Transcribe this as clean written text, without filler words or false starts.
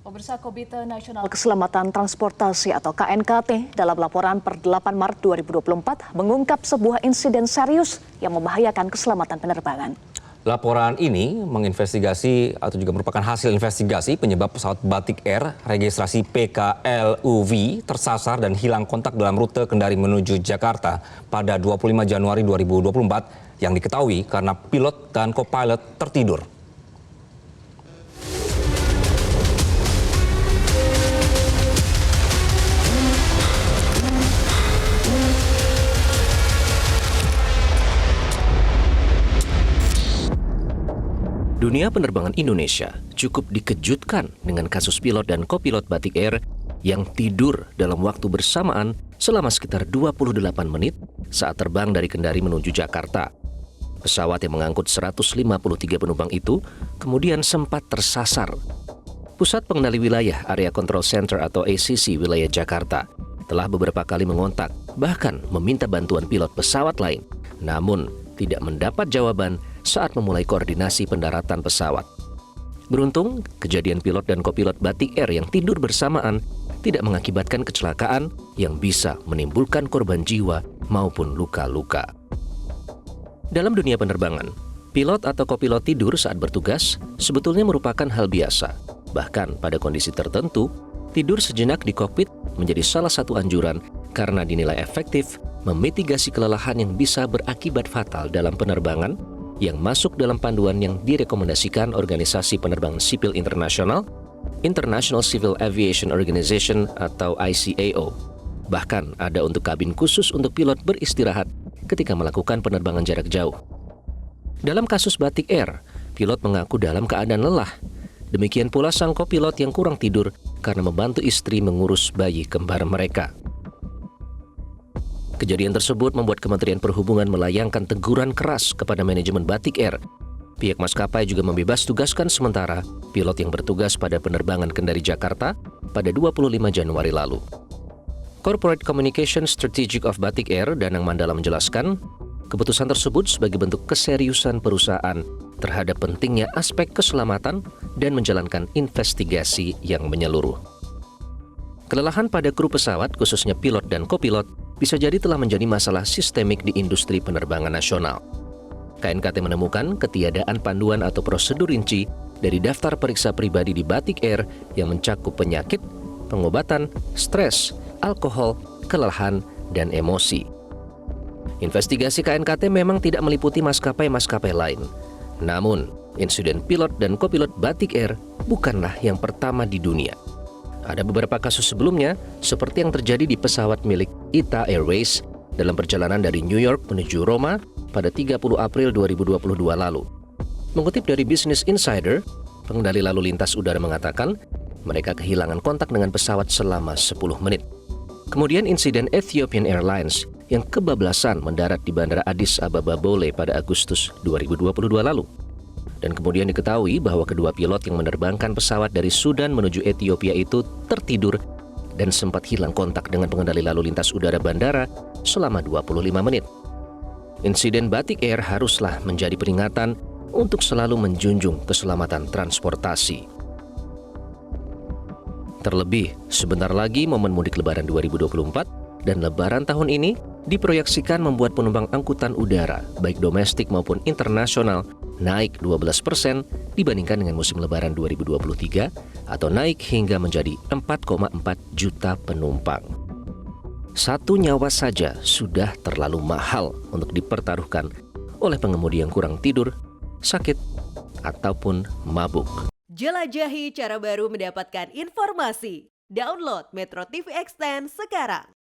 Pemirsa, Komite Nasional Keselamatan Transportasi atau KNKT dalam laporan per 8 Maret 2024 mengungkap sebuah insiden serius yang membahayakan keselamatan penerbangan. Laporan ini menginvestigasi atau juga merupakan hasil investigasi penyebab pesawat Batik Air registrasi PKLUV tersasar dan hilang kontak dalam rute Kendari menuju Jakarta pada 25 Januari 2024 yang diketahui karena pilot dan co-pilot tertidur. Dunia penerbangan Indonesia cukup dikejutkan dengan kasus pilot dan kopilot Batik Air yang tidur dalam waktu bersamaan selama sekitar 28 menit saat terbang dari Kendari menuju Jakarta. Pesawat yang mengangkut 153 penumpang itu kemudian sempat tersasar. Pusat Pengendali Wilayah Area Control Center atau ACC wilayah Jakarta telah beberapa kali mengontak, bahkan meminta bantuan pilot pesawat lain, namun tidak mendapat jawaban saat memulai koordinasi pendaratan pesawat. Beruntung, kejadian pilot dan kopilot Batik Air yang tidur bersamaan tidak mengakibatkan kecelakaan yang bisa menimbulkan korban jiwa maupun luka-luka. Dalam dunia penerbangan, pilot atau kopilot tidur saat bertugas sebetulnya merupakan hal biasa. Bahkan pada kondisi tertentu, tidur sejenak di kokpit menjadi salah satu anjuran karena dinilai efektif memitigasi kelelahan yang bisa berakibat fatal dalam penerbangan yang masuk dalam panduan yang direkomendasikan Organisasi Penerbangan Sipil Internasional, International Civil Aviation Organization atau ICAO. Bahkan ada untuk kabin khusus untuk pilot beristirahat ketika melakukan penerbangan jarak jauh. Dalam kasus Batik Air, pilot mengaku dalam keadaan lelah. Demikian pula sang kopilot yang kurang tidur karena membantu istri mengurus bayi kembar mereka. Kejadian tersebut membuat Kementerian Perhubungan melayangkan teguran keras kepada manajemen Batik Air. Pihak maskapai juga membebas tugaskan sementara pilot yang bertugas pada penerbangan Kendari Jakarta pada 25 Januari lalu. Corporate Communication Strategic of Batik Air, Danang Mandala menjelaskan, keputusan tersebut sebagai bentuk keseriusan perusahaan terhadap pentingnya aspek keselamatan dan menjalankan investigasi yang menyeluruh. Kelelahan pada kru pesawat, khususnya pilot dan kopilot, bisa jadi telah menjadi masalah sistemik di industri penerbangan nasional. KNKT menemukan ketiadaan panduan atau prosedur rinci dari daftar periksa pribadi di Batik Air yang mencakup penyakit, pengobatan, stres, alkohol, kelelahan, dan emosi. Investigasi KNKT memang tidak meliputi maskapai-maskapai lain. Namun, insiden pilot dan kopilot Batik Air bukanlah yang pertama di dunia. Ada beberapa kasus sebelumnya, seperti yang terjadi di pesawat milik ITA Airways dalam perjalanan dari New York menuju Roma pada 30 April 2022 lalu. Mengutip dari Business Insider, pengendali lalu lintas udara mengatakan mereka kehilangan kontak dengan pesawat selama 10 menit. Kemudian insiden Ethiopian Airlines yang kebablasan mendarat di Bandara Addis Ababa Bole pada Agustus 2022 lalu. Dan kemudian diketahui bahwa kedua pilot yang menerbangkan pesawat dari Sudan menuju Ethiopia itu tertidur dan sempat hilang kontak dengan pengendali lalu lintas udara bandara selama 25 menit. Insiden Batik Air haruslah menjadi peringatan untuk selalu menjunjung keselamatan transportasi. Terlebih, sebentar lagi momen mudik Lebaran 2024 dan Lebaran tahun ini diproyeksikan membuat penumpang angkutan udara, baik domestik maupun internasional, naik 12% dibandingkan dengan musim Lebaran 2023 atau naik hingga menjadi 4,4 juta penumpang. Satu nyawa saja sudah terlalu mahal untuk dipertaruhkan oleh pengemudi yang kurang tidur, sakit, ataupun mabuk. Jelajahi cara baru mendapatkan informasi. Download Metro TV Extend sekarang.